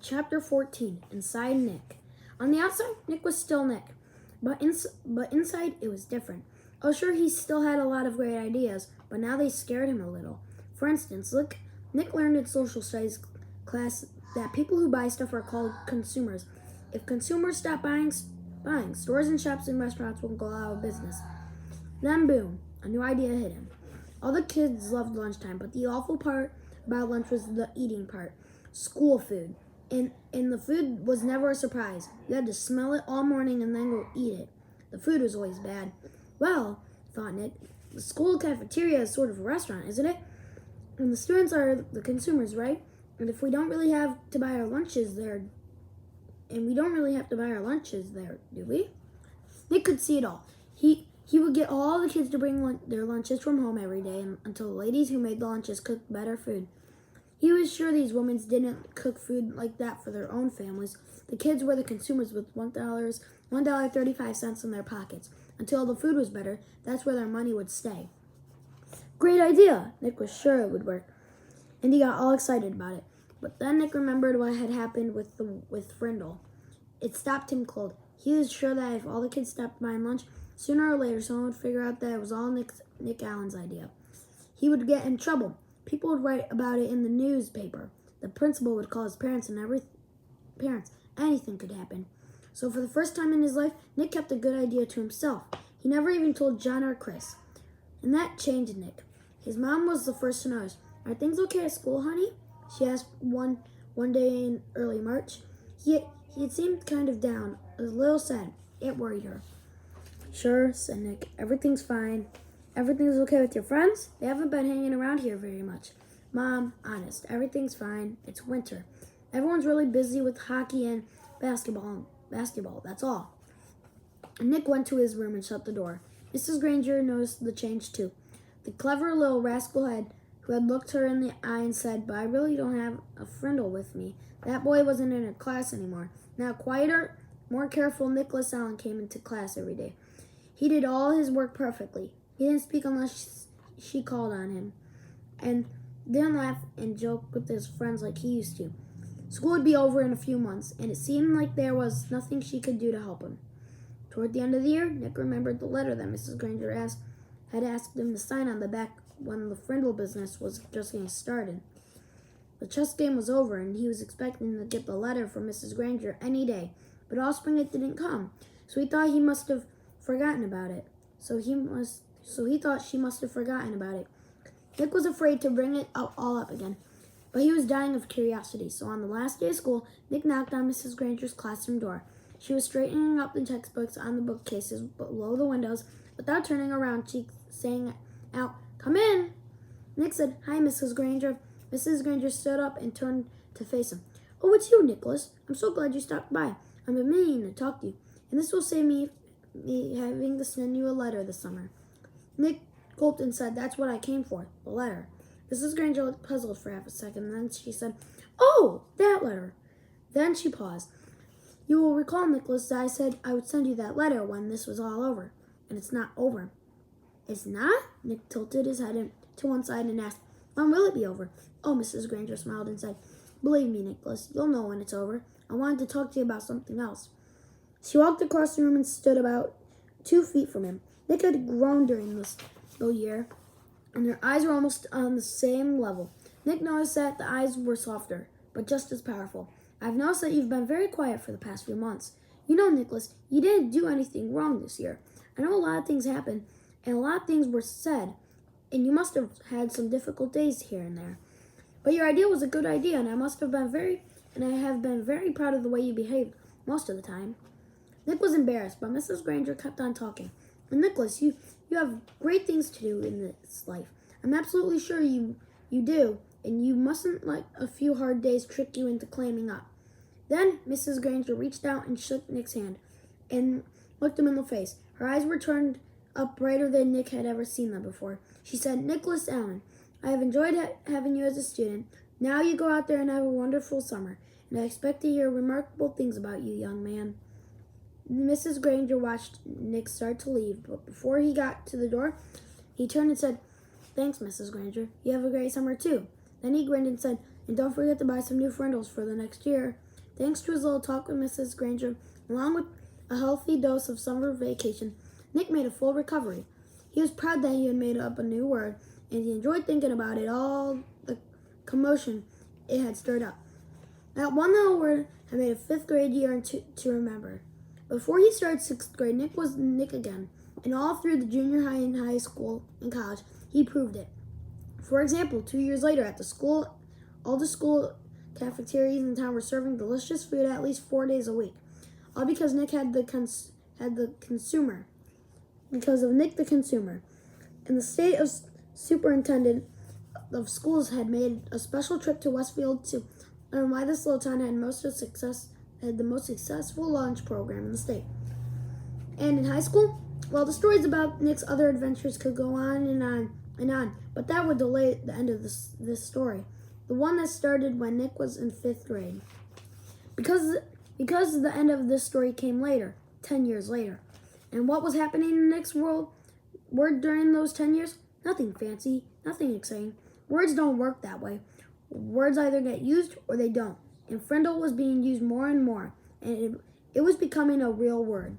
Chapter 14, Inside Nick. On the outside, Nick was still Nick, but inside it was different. Oh, sure, he still had a lot of great ideas, but now they scared him a little. For instance, look, Nick learned in social studies class that people who buy stuff are called consumers. If consumers stop buying, stores and shops and restaurants will go out of business. Then, boom, a new idea hit him. All the kids loved lunchtime, but the awful part about lunch was the eating part. School food. And the food was never a surprise. You had to smell it all morning and then go eat it. The food was always bad. Well, thought Nick, the school cafeteria is sort of a restaurant, isn't it? And the students are the consumers, right? And if we don't really have to buy our lunches there, do we? Nick could see it all. He would get all the kids to bring their lunches from home every day until the ladies who made the lunches cooked better food. He was sure these women didn't cook food like that for their own families. The kids were the consumers with $1.35 in their pockets. Until the food was better, that's where their money would stay. Great idea! Nick was sure it would work, and he got all excited about it. But then Nick remembered what had happened with Frindle. It stopped him cold. He was sure that if all the kids stopped buying lunch, sooner or later someone would figure out that it was all Nick Allen's idea. He would get in trouble. People would write about it in the newspaper. The principal would call his parents, and anything could happen. So for the first time in his life, Nick kept a good idea to himself. He never even told John or Chris. And that changed Nick. His mom was the first to notice. Are things okay at school, honey? She asked one day in early March. He had seemed kind of down, a little sad. It worried her. Sure, said Nick. Everything's fine. Everything's okay with your friends? They haven't been hanging around here very much. Mom, honest, everything's fine. It's winter. Everyone's really busy with hockey and basketball, that's all. And Nick went to his room and shut the door. Mrs. Granger noticed the change too. The clever little rascal who had looked her in the eye and said, but I really don't have a Frindle with me. That boy wasn't in her class anymore. Now quieter, more careful Nicholas Allen came into class every day. He did all his work perfectly. He didn't speak unless she called on him, and didn't laugh and joke with his friends like he used to. School would be over in a few months, and it seemed like there was nothing she could do to help him. Toward the end of the year, Nick remembered the letter that Mrs. Granger had asked him to sign on the back when the Frindle business was just getting started. The chess game was over, and he was expecting to get the letter from Mrs. Granger any day, but all spring it didn't come, so he thought he must have forgotten about it. So he thought she must have forgotten about it. Nick was afraid to bring it all up again, but he was dying of curiosity. So on the last day of school, Nick knocked on Mrs. Granger's classroom door. She was straightening up the textbooks on the bookcases below the windows. Without turning around, she sang out, "Come in!" Nick said, "Hi, Mrs. Granger." Mrs. Granger stood up and turned to face him. "Oh, it's you, Nicholas. I'm so glad you stopped by. I've been meaning to talk to you, and this will save me having to send you a letter this summer." Nick gulped and said, "That's what I came for, the letter." Mrs. Granger looked puzzled for half a second, and then she said, "Oh, that letter." Then she paused. "You will recall, Nicholas, that I said I would send you that letter when this was all over, and it's not over." "It's not?" Nick tilted his head to one side and asked, "When will it be over?" "Oh," Mrs. Granger smiled and said, "Believe me, Nicholas, you'll know when it's over. I wanted to talk to you about something else." She walked across the room and stood about 2 feet from him. Nick had grown during this year, and their eyes were almost on the same level. Nick noticed that the eyes were softer, but just as powerful. "I've noticed that you've been very quiet for the past few months. You know, Nicholas, you didn't do anything wrong this year. I know a lot of things happened, and a lot of things were said, and you must have had some difficult days here and there. But your idea was a good idea, and I have been very proud of the way you behaved most of the time." Nick was embarrassed, but Mrs. Granger kept on talking. "And Nicholas, you have great things to do in this life. I'm absolutely sure you do, and you mustn't let a few hard days trick you into clamming up." Then Mrs. Granger reached out and shook Nick's hand and looked him in the face. Her eyes were turned up brighter than Nick had ever seen them before. She said, "Nicholas Allen, I have enjoyed having you as a student. Now you go out there and have a wonderful summer, and I expect to hear remarkable things about you, young man." Mrs. Granger watched Nick start to leave, but before he got to the door, he turned and said, "Thanks, Mrs. Granger. You have a great summer, too." Then he grinned and said, "And don't forget to buy some new Frindles for the next year." Thanks to his little talk with Mrs. Granger, along with a healthy dose of summer vacation, Nick made a full recovery. He was proud that he had made up a new word, and he enjoyed thinking about it, all the commotion it had stirred up. That one little word had made a 5th grade year to remember. Before he started 6th grade, Nick was Nick again, and all through the junior high and high school and college, he proved it. For example, 2 years later at the school, all the school cafeterias in town were serving delicious food at least 4 days a week, all because Nick had the consumer. Because of Nick the consumer. And the state of superintendent of schools had made a special trip to Westfield to learn why this little town had the most successful lunch program in the state. And in high school, well, the stories about Nick's other adventures could go on and on and on, but that would delay the end of this story, the one that started when Nick was in 5th grade. Because the end of this story came later, 10 years later. And what was happening in Nick's word during those 10 years? Nothing fancy, nothing exciting. Words don't work that way. Words either get used or they don't. And Frindle was being used more and more, and it was becoming a real word.